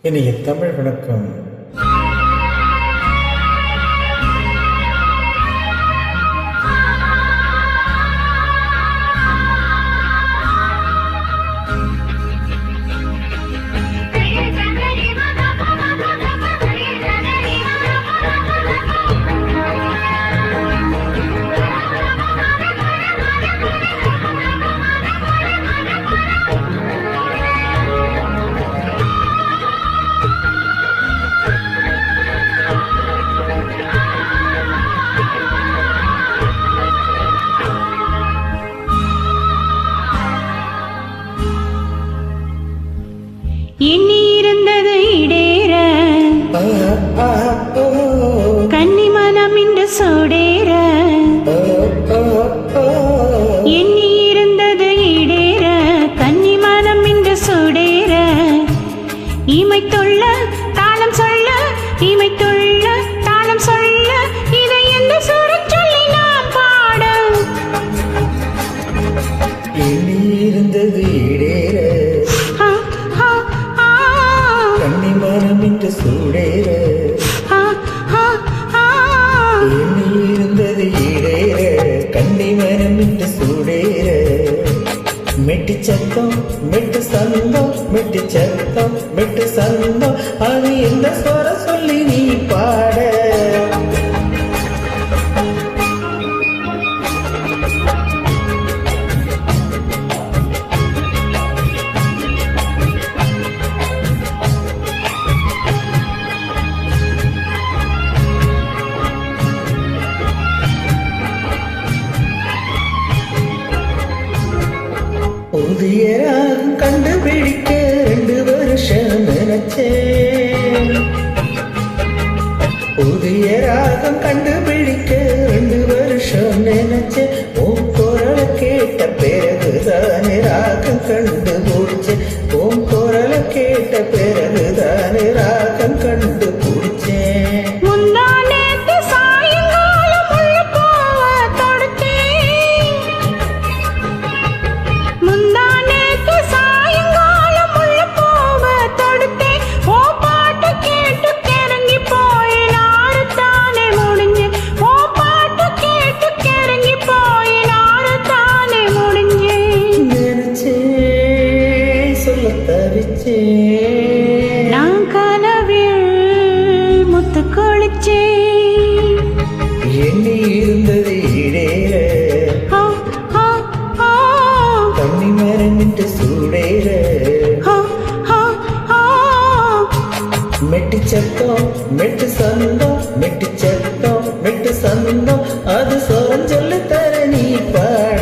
இனிய தமிழ் வணக்கம். எண்ணி இருந்தது இடேற கன்னி மனம் இன்று சூடேற எண்ணி இருந்தது இடேற கன்னி மனம் இன்று சூடேற இமைத்துள்ள தாளம் சொல்ல இமைத்துள்ள தாளம் சொல்ல இதை எந்த சூரச் சொல்லி நாம் பாட எண்ணி இருந்தது இடேற கன்னிமனம் இன்று சூடேற எண்ணி இருந்தது இடேற கன்னிமனம் இன்று சூடேற மெட்டு சத்தம் மெட்டு சந்தம் மெட்டு சத்தம் மெட்டு சந்தம் அது எந்த சொர சொல்லி நீ பாட புதிய ராகம் கண்டுபிடிக்க 2 வருஷம் நினைச்சேன். புதிய ராகம் கண்டுபிடிக்க 2 வருஷம் நினைச்சேன். உன் குரலை கேட்ட பிறகுதானே ராகம் கண்டுபிடிச்சேன். உன் குரலை கேட்ட பிறகுதானே ராகம் கண்டுபிடிச்சேன். நான் கனவில் முத்து கொளிச்சேன். எண்ணி இருந்தது இடேற கன்னி மரம் இன்று சூடேற மெட்டு சத்தம் மெட்டு சந்தம் மெட்டு சத்தம் மெட்டு சந்தம் அது சொரம் சொல்லு தர நீ பாட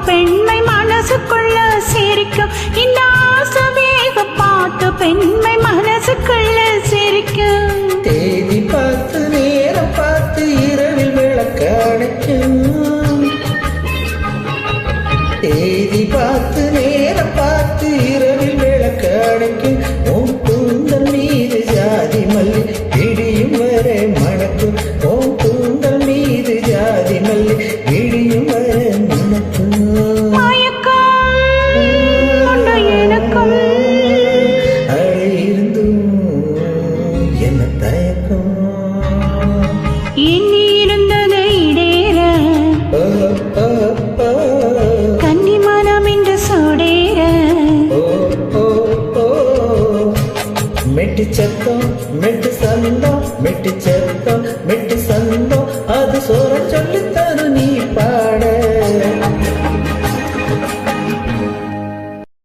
பெண்மை மனசுக்குள்ள சிரிக்கும் இந்த ஆசவேக பார்த்து பெண்மை மனசுக்குள்ள சிரிக்கும். தேதி பார்த்து நேரம் பார்த்து இரவில் விளக்க அணைக்கும். தேதி பார்த்து நேரம் பார்த்து இரவில் விளக்க அணைக்கும். உன் தூந்தல் மீது ஜாதி மல்லி இடியும் வரை மணக்கும். உன் தூந்தல் மீது ஜாதி மல்லி இடியும் வரை மணக்கும். எண்ணி இருந்தது இடேற கன்னி மனம் இன்று சூடேற மெட்டு சத்தம் மெட்டு சந்தம் மெட்டு சத்தம்